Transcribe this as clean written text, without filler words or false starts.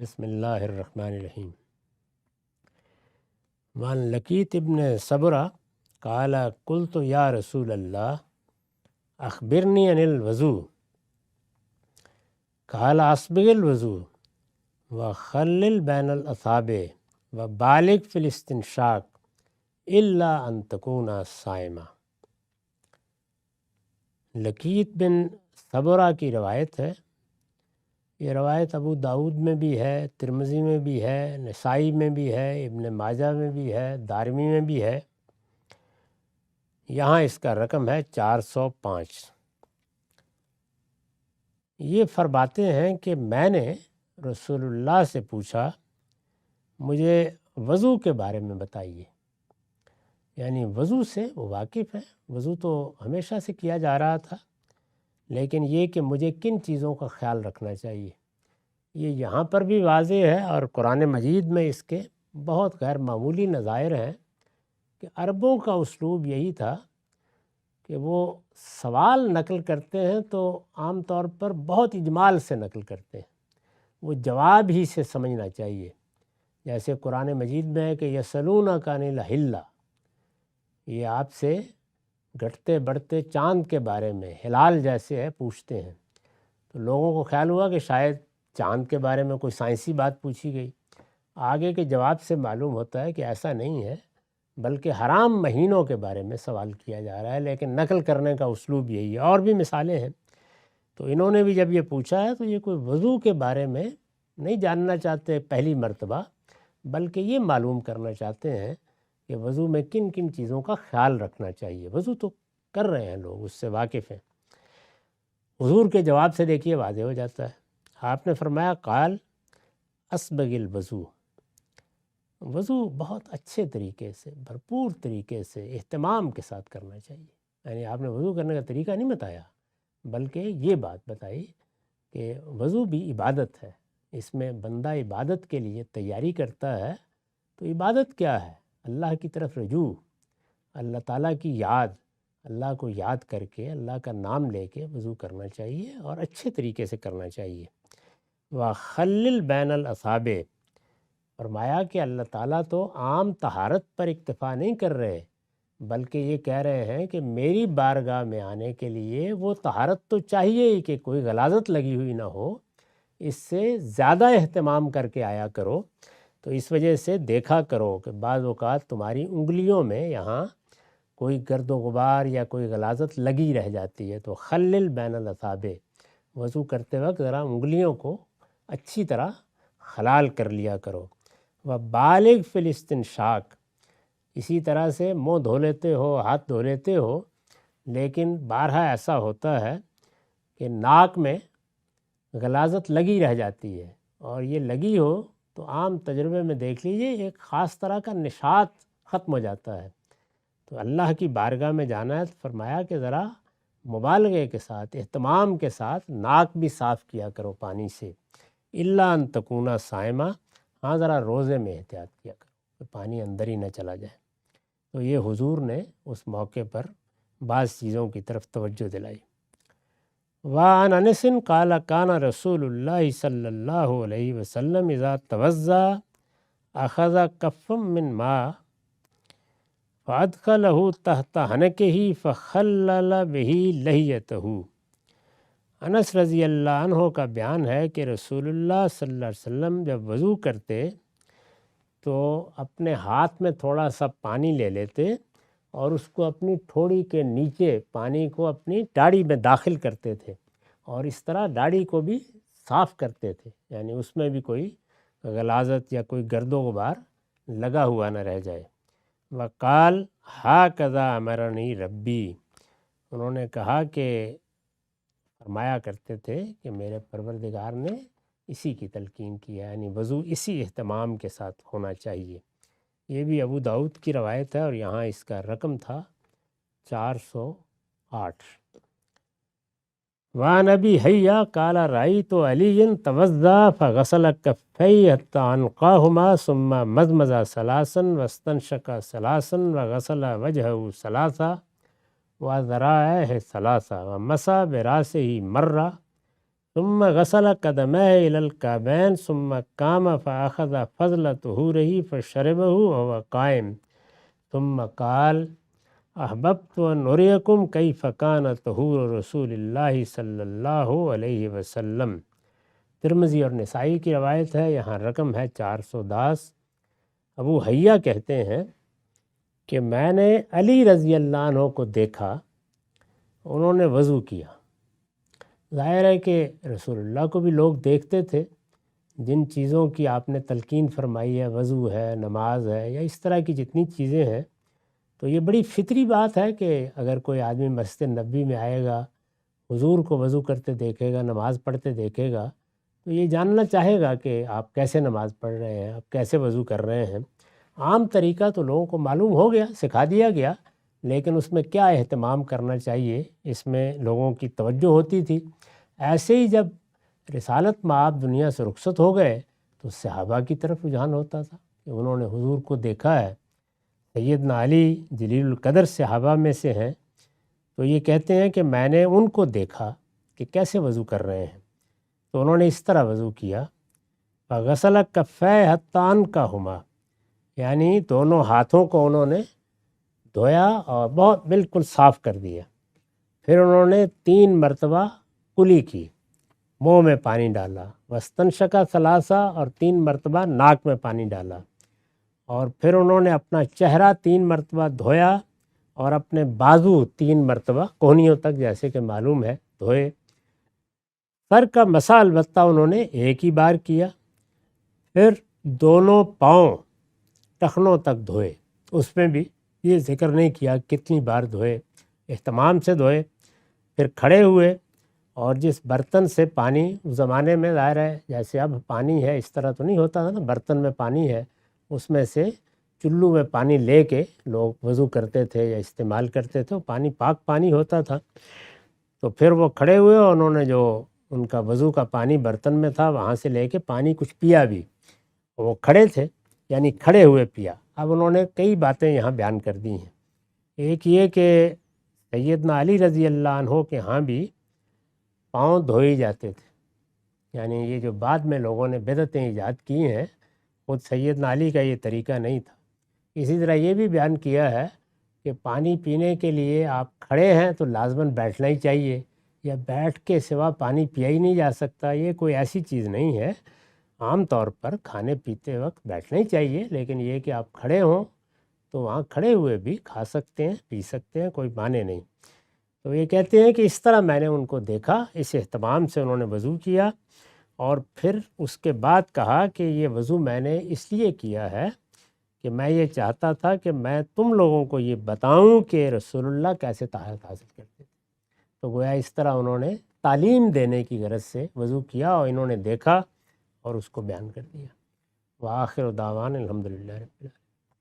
بسم اللہ الرحمن الرحیم۔ وعن لقیط ابن صبرہ قال قلت یا رسول اللہ اخبرنی عن الوضو قال اسبغ الوضو وخلل بین الاصابع وبالغ فی الاستنشاق الا ان تکون صائمہ۔ لقیط بن صبرہ کی روایت ہے۔ یہ روایت ابو داؤد میں بھی ہے، ترمذی میں بھی ہے، نسائی میں بھی ہے، ابن ماجہ میں بھی ہے، دارمی میں بھی ہے۔ یہاں اس کا رقم ہے 405۔ یہ فرماتے ہیں کہ میں نے رسول اللہ سے پوچھا مجھے وضو کے بارے میں بتائیے، یعنی وضو سے وہ واقف ہے، وضو تو ہمیشہ سے کیا جا رہا تھا، لیکن یہ کہ مجھے کن چیزوں کا خیال رکھنا چاہیے یہ یہاں پر بھی واضح ہے، اور قرآن مجید میں اس کے بہت غیر معمولی نظائر ہیں کہ عربوں کا اسلوب یہی تھا کہ وہ سوال نقل کرتے ہیں تو عام طور پر بہت اجمال سے نقل کرتے ہیں، وہ جواب ہی سے سمجھنا چاہیے۔ جیسے قرآن مجید میں ہے کہ یسألونک عن الحلہ، یہ آپ سے گھٹتے بڑھتے چاند کے بارے میں ہلال جیسے ہے پوچھتے ہیں، تو لوگوں کو خیال ہوا کہ شاید چاند کے بارے میں کوئی سائنسی بات پوچھی گئی۔ آگے کے جواب سے معلوم ہوتا ہے کہ ایسا نہیں ہے، بلکہ حرام مہینوں کے بارے میں سوال کیا جا رہا ہے، لیکن نقل کرنے کا اسلوب یہی ہے۔ اور بھی مثالیں ہیں۔ تو انہوں نے بھی جب یہ پوچھا ہے تو یہ کوئی وضو کے بارے میں نہیں جاننا چاہتے پہلی مرتبہ، بلکہ یہ معلوم کرنا چاہتے ہیں کہ وضو میں کن کن چیزوں کا خیال رکھنا چاہیے۔ وضو تو کر رہے ہیں لوگ، اس سے واقف ہیں۔ حضور کے جواب سے دیکھیے واضح ہو جاتا ہے۔ آپ نے فرمایا قال اسبغ الوضو، وضو بہت اچھے طریقے سے، بھرپور طریقے سے، اہتمام کے ساتھ کرنا چاہیے۔ یعنی آپ نے وضو کرنے کا طریقہ نہیں بتایا، بلکہ یہ بات بتائی کہ وضو بھی عبادت ہے، اس میں بندہ عبادت کے لیے تیاری کرتا ہے۔ تو عبادت کیا ہے؟ اللہ کی طرف رجوع، اللہ تعالیٰ کی یاد، اللہ کو یاد کر کے، اللہ کا نام لے کے وضو کرنا چاہیے، اور اچھے طریقے سے کرنا چاہیے۔ وَخَلِّلْ بَيْنَ الْأَصَابِعِ، فرمایا کہ اللہ تعالیٰ تو عام طہارت پر اکتفا نہیں کر رہے، بلکہ یہ کہہ رہے ہیں کہ میری بارگاہ میں آنے کے لیے وہ طہارت تو چاہیے ہی کہ کوئی غلاظت لگی ہوئی نہ ہو، اس سے زیادہ اہتمام کر کے آیا کرو۔ تو اس وجہ سے دیکھا کرو کہ بعض اوقات تمہاری انگلیوں میں یہاں کوئی گرد و غبار یا کوئی غلاظت لگی رہ جاتی ہے، تو خلل بین الاصابع، وضو کرتے وقت ذرا انگلیوں کو اچھی طرح خلال کر لیا کرو۔ وبالغ فی الاستنشاق، اسی طرح سے منہ دھو لیتے ہو، ہاتھ دھو لیتے ہو، لیکن بارہا ایسا ہوتا ہے کہ ناک میں غلاظت لگی رہ جاتی ہے، اور یہ لگی ہو تو عام تجربے میں دیکھ لیجئے ایک خاص طرح کا نشاط ختم ہو جاتا ہے۔ تو اللہ کی بارگاہ میں جانا ہے تو فرمایا کہ ذرا مبالغے کے ساتھ، اہتمام کے ساتھ ناک بھی صاف کیا کرو پانی سے۔ الا ان تکونا صائمہ، ہاں ذرا روزے میں احتیاط کیا کرو کہ پانی اندر ہی نہ چلا جائے۔ تو یہ حضور نے اس موقع پر بعض چیزوں کی طرف توجہ دلائی۔ وعن انس قال کان رسول اللہ صلی اللہ علیہ وسلم اذا توضا اخذ کفا من ماء فادخلہ تحت حنکہ فخلل بہ لحیتہ۔ انس رضی اللہ عنہ کا بیان ہے کہ رسول اللہ صلی اللہ علیہ وسلم جب وضو کرتے تو اپنے ہاتھ میں تھوڑا سا پانی لے لیتے اور اس کو اپنی ٹھوڑی کے نیچے پانی کو اپنی داڑھی میں داخل کرتے تھے، اور اس طرح داڑھی کو بھی صاف کرتے تھے، یعنی اس میں بھی کوئی غلاظت یا کوئی گرد و غبار لگا ہوا نہ رہ جائے۔ وقال ھاکذا امرنی ربی، انہوں نے کہا کہ فرمایا کرتے تھے کہ میرے پروردگار نے اسی کی تلقین کی ہے، یعنی وضو اسی اہتمام کے ساتھ ہونا چاہیے۔ یہ بھی ابو داؤد کی روایت ہے، اور یہاں اس کا رقم تھا 408۔ وعن ابی حیہ قال رأیت علی توضا فغسل کفیہ حتی عنقاہما ثم مضمض ثلاثا واستنشق ثلاثا وغسل وجہہ ثلاثا وذراعیہ ثلاثا ومسح براسہ مرہ ثم غسل قدميه إلى الكعبين ثم قام فأخذ فضل طهوره فشربه وهو قائم ثم قال احببت ان أريكم كيف كان طهور رسول اللہ صلی اللہ علیہ وسلم۔ ترمذی اور نسائی کی روایت ہے، یہاں رقم ہے 410۔ ابو حیہ کہتے ہیں کہ میں نے علی رضی اللہ عنہ کو دیکھا، انہوں نے وضو کیا۔ ظاہر ہے کہ رسول اللہ کو بھی لوگ دیکھتے تھے، جن چیزوں کی آپ نے تلقین فرمائی ہے، وضو ہے، نماز ہے، یا اس طرح کی جتنی چیزیں ہیں، تو یہ بڑی فطری بات ہے کہ اگر کوئی آدمی مسجد نبوی میں آئے گا، حضور کو وضو کرتے دیکھے گا، نماز پڑھتے دیکھے گا، تو یہ جاننا چاہے گا کہ آپ کیسے نماز پڑھ رہے ہیں، آپ کیسے وضو کر رہے ہیں۔ عام طریقہ تو لوگوں کو معلوم ہو گیا، سکھا دیا گیا، لیکن اس میں کیا اہتمام کرنا چاہیے، اس میں لوگوں کی توجہ ہوتی تھی۔ ایسے ہی جب رسالت مآب دنیا سے رخصت ہو گئے تو صحابہ کی طرف رجحان ہوتا تھا کہ انہوں نے حضور کو دیکھا ہے۔ سیدنا علی جلیل القدر صحابہ میں سے ہیں، تو یہ کہتے ہیں کہ میں نے ان کو دیکھا کہ کیسے وضو کر رہے ہیں، تو انہوں نے اس طرح وضو کیا۔ فغسل کفیہ حتی انکہما، یعنی دونوں ہاتھوں کو انہوں نے دھویا اور بہت بالکل صاف کر دیا۔ پھر انہوں نے 3 مرتبہ کلی کی، منہ میں پانی ڈالا، واستنشق ثلاثہ، اور 3 مرتبہ ناک میں پانی ڈالا، اور پھر انہوں نے اپنا چہرہ 3 مرتبہ دھویا اور اپنے بازو 3 مرتبہ کوہنیوں تک جیسے کہ معلوم ہے دھوئے۔ سر کا مسح البتہ انہوں نے ایک ہی بار کیا۔ پھر دونوں پاؤں ٹخنوں تک دھوئے، اس میں بھی یہ ذکر نہیں کیا کتنی بار دھوئے، اہتمام سے دھوئے۔ پھر کھڑے ہوئے، اور جس برتن سے پانی اس زمانے میں ظاہر ہے جیسے اب پانی ہے اس طرح تو نہیں ہوتا تھا نا، برتن میں پانی ہے، اس میں سے چلو میں پانی لے کے لوگ وضو کرتے تھے یا استعمال کرتے تھے، وہ پانی پاک پانی ہوتا تھا۔ تو پھر وہ کھڑے ہوئے اور انہوں نے جو ان کا وضو کا پانی برتن میں تھا وہاں سے لے کے پانی کچھ پیا بھی، وہ کھڑے تھے یعنی کھڑے ہوئے پیا۔ اب انہوں نے کئی باتیں یہاں بیان کر دی ہیں۔ ایک یہ کہ سیدنا علی رضی اللہ عنہ کے ہاں بھی پاؤں دھوئے جاتے تھے، یعنی یہ جو بعد میں لوگوں نے بدعتیں ایجاد کی ہیں، خود سیدنا علی کا یہ طریقہ نہیں تھا۔ اسی طرح یہ بھی بیان کیا ہے کہ پانی پینے کے لیے آپ کھڑے ہیں تو لازماً بیٹھنا ہی چاہیے، یا بیٹھ کے سوا پانی پیا ہی نہیں جا سکتا، یہ کوئی ایسی چیز نہیں ہے۔ عام طور پر کھانے پیتے وقت بیٹھنا ہی چاہیے، لیکن یہ کہ آپ کھڑے ہوں تو وہاں کھڑے ہوئے بھی کھا سکتے ہیں، پی سکتے ہیں، کوئی معنی نہیں۔ تو یہ کہتے ہیں کہ اس طرح میں نے ان کو دیکھا، اس اہتمام سے انہوں نے وضو کیا، اور پھر اس کے بعد کہا کہ یہ وضو میں نے اس لیے کیا ہے کہ میں یہ چاہتا تھا کہ میں تم لوگوں کو یہ بتاؤں کہ رسول اللہ کیسے طہارت حاصل کرتے تھے۔ تو گویا اس طرح انہوں نے تعلیم دینے کی غرض سے وضو کیا، اور انہوں نے دیکھا اور اس کو بیان کر دیا۔ وآخر دعوان الحمدللہ رب العالمین۔